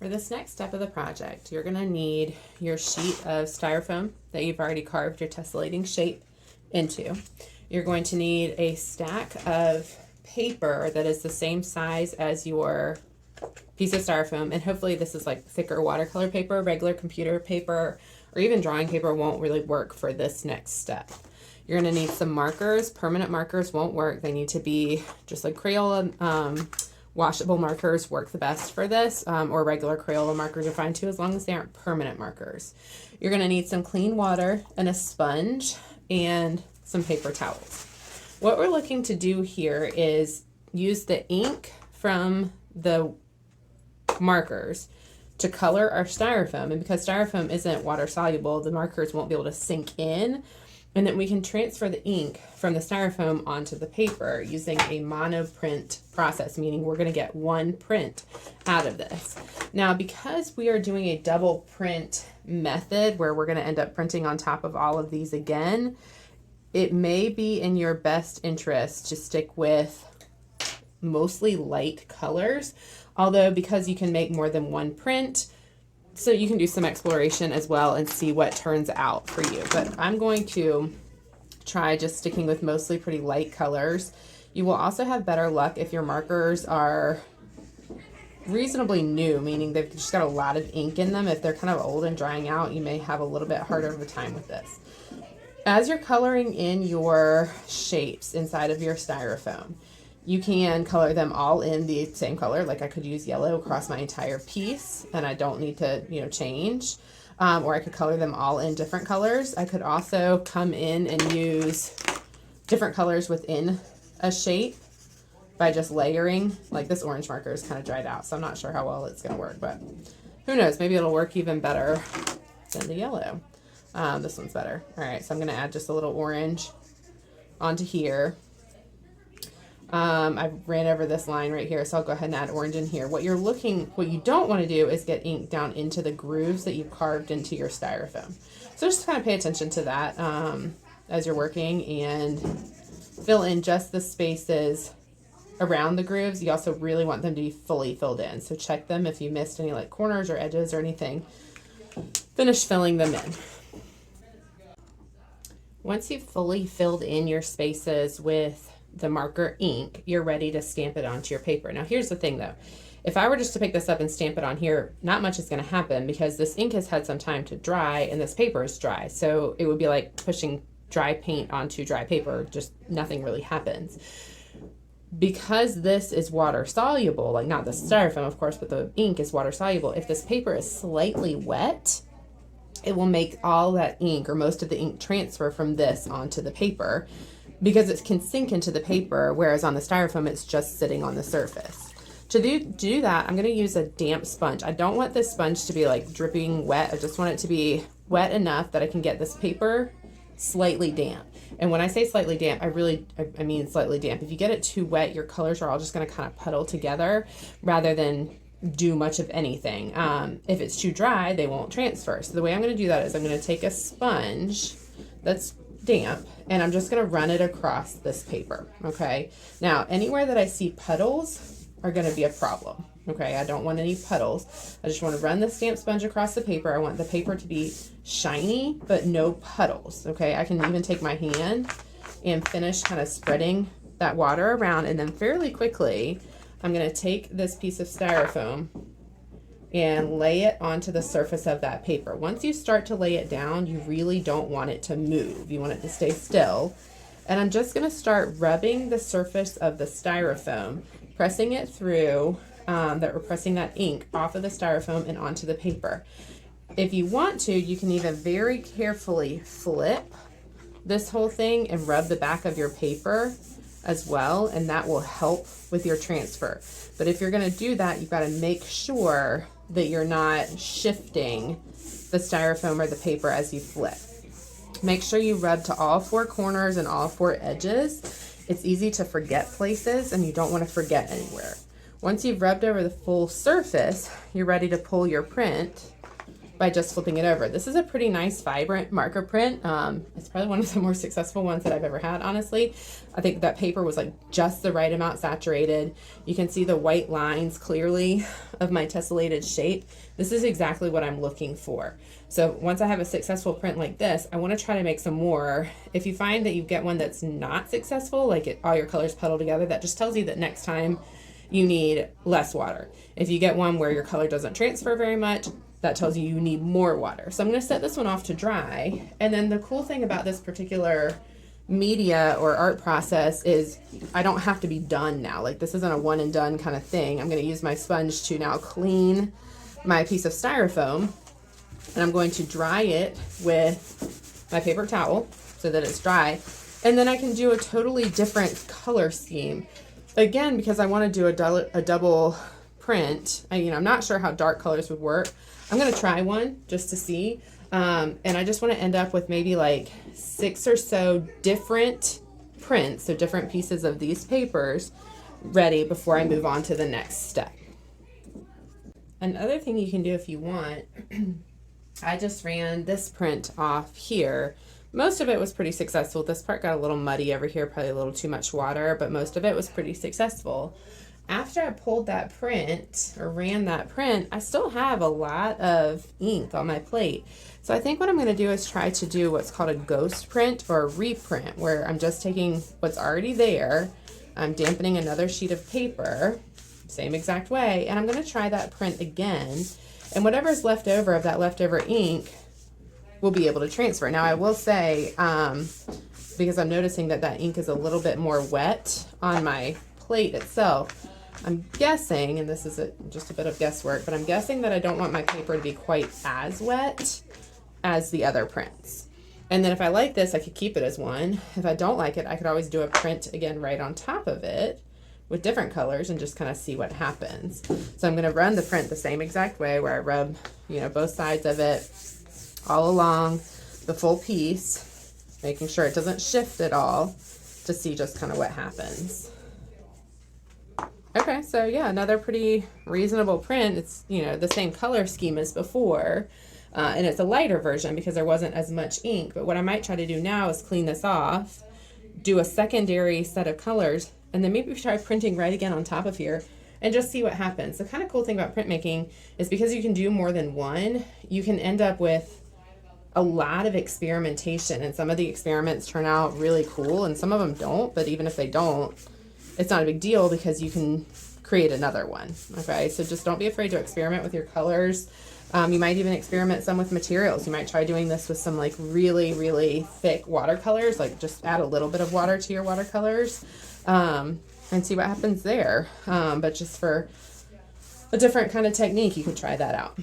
For this next step of the project, you're going to need your sheet of styrofoam that you've already carved your tessellating shape into. You're going to need a stack of paper that is the same size as your piece of styrofoam, and hopefully this is like thicker watercolor paper. Regular computer paper or even drawing paper won't really work for this next step. You're going to need some markers. Permanent markers won't work. They need to be just like Crayola. Washable markers work the best for this, or regular Crayola markers are fine too, as long as they aren't permanent markers. You're going to need some clean water and a sponge and some paper towels. What we're looking to do here is use the ink from the markers to color our styrofoam, and because styrofoam isn't water soluble, the markers won't be able to sink in. And then we can transfer the ink from the styrofoam onto the paper using a monoprint process, meaning we're going to get one print out of this. Now, because we are doing a double print method where we're going to end up printing on top of all of these again, it may be in your best interest to stick with mostly light colors. Although, because you can make more than one print, so you can do some exploration as well and see what turns out for you. But I'm going to try just sticking with mostly pretty light colors. You will also have better luck if your markers are reasonably new, meaning they've just got a lot of ink in them. If they're kind of old and drying out, you may have a little bit harder of a time with this. As you're coloring in your shapes inside of your styrofoam, you can color them all in the same color. Like I could use yellow across my entire piece and I don't need to, change. Or I could color them all in different colors. I could also come in and use different colors within a shape by just layering. Like this orange marker is kind of dried out, so I'm not sure how well it's going to work, but who knows? Maybe it'll work even better than the yellow. This one's better. All right, so I'm going to add just a little orange onto here. I ran over this line right here, so I'll go ahead and add orange in here. What you don't want to do is get ink down into the grooves that you've carved into your styrofoam. So just kind of pay attention to that as you're working, and fill in just the spaces around the grooves. You also really want them to be fully filled in, so check them if you missed any like corners or edges or anything. Finish filling them in. Once you've fully filled in your spaces with the marker ink, you're ready to stamp it onto your paper. Now here's the thing though, if I were just to pick this up and stamp it on here, not much is going to happen because this ink has had some time to dry and this paper is dry. So it would be like pushing dry paint onto dry paper, just nothing really happens. Because this is water soluble, like not the styrofoam of course, but the ink is water soluble, if this paper is slightly wet, it will make all that ink or most of the ink transfer from this onto the paper, because it can sink into the paper, whereas on the styrofoam it's just sitting on the surface. To do that, I'm going to use a damp sponge. I don't want this sponge to be like dripping wet. I just want it to be wet enough that I can get this paper slightly damp. And when I say slightly damp, I mean slightly damp. If you get it too wet, your colors are all just going to kind of puddle together rather than do much of anything. If it's too dry, they won't transfer. So the way I'm going to do that is I'm going to take a sponge that's damp and I'm just going to run it across this paper. Okay, now anywhere that I see puddles are going to be a problem. Okay, I don't want any puddles. I just want to run the damp sponge across the paper. I want the paper to be shiny but no puddles. Okay, I can even take my hand and finish kind of spreading that water around, and then fairly quickly I'm going to take this piece of styrofoam and lay it onto the surface of that paper. Once you start to lay it down, you really don't want it to move. You want it to stay still. And I'm just going to start rubbing the surface of the styrofoam, pressing it through, we're pressing that ink off of the styrofoam and onto the paper. If you want to, you can even very carefully flip this whole thing and rub the back of your paper as well, and that will help with your transfer. But if you're going to do that, you've got to make sure that you're not shifting the styrofoam or the paper as you flip. Make sure you rub to all four corners and all four edges. It's easy to forget places and you don't want to forget anywhere. Once you've rubbed over the full surface, you're ready to pull your print by just flipping it over. This is a pretty nice, vibrant marker print. It's probably one of the more successful ones that I've ever had, honestly. I think that paper was like just the right amount saturated. You can see the white lines clearly of my tessellated shape. This is exactly what I'm looking for. So once I have a successful print like this, I want to try to make some more. If you find that you get one that's not successful, like all your colors puddle together, that just tells you that next time you need less water. If you get one where your color doesn't transfer very much, that tells you need more water. So I'm going to set this one off to dry. And then the cool thing about this particular media or art process is I don't have to be done now. Like, this isn't a one and done kind of thing. I'm going to use my sponge to now clean my piece of styrofoam, and I'm going to dry it with my paper towel so that it's dry. And then I can do a totally different color scheme. Again, because I want to do a double print. I'm not sure how dark colors would work. I'm going to try one just to see. And I just want to end up with maybe like 6 or so different prints, so different pieces of these papers ready before I move on to the next step. Another thing you can do if you want, I just ran this print off here. Most of it was pretty successful. This part got a little muddy over here, probably a little too much water, but most of it was pretty successful. After I pulled that print or ran that print, I still have a lot of ink on my plate. So I think what I'm going to do is try to do what's called a ghost print or a reprint, where I'm just taking what's already there, I'm dampening another sheet of paper, same exact way, and I'm going to try that print again. And whatever's left over of that leftover ink will be able to transfer. Now I will say, because I'm noticing that that ink is a little bit more wet on my plate itself, I'm guessing, and this is just a bit of guesswork, but I'm guessing that I don't want my paper to be quite as wet as the other prints. And then if I like this, I could keep it as one. If I don't like it, I could always do a print again right on top of it with different colors and just kind of see what happens. So I'm going to run the print the same exact way, where I rub, both sides of it all along the full piece, making sure it doesn't shift at all, to see just kind of what happens. Okay, so yeah, another pretty reasonable print. It's, the same color scheme as before, and it's a lighter version because there wasn't as much ink. But what I might try to do now is clean this off, do a secondary set of colors, and then maybe try printing right again on top of here and just see what happens. The kind of cool thing about printmaking is because you can do more than one, you can end up with a lot of experimentation, and some of the experiments turn out really cool and some of them don't, but even if they don't, it's not a big deal because you can create another one. Okay, so just don't be afraid to experiment with your colors. You might even experiment some with materials. You might try doing this with some like really, really thick watercolors, like just add a little bit of water to your watercolors, and see what happens there. But just for a different kind of technique, you could try that out.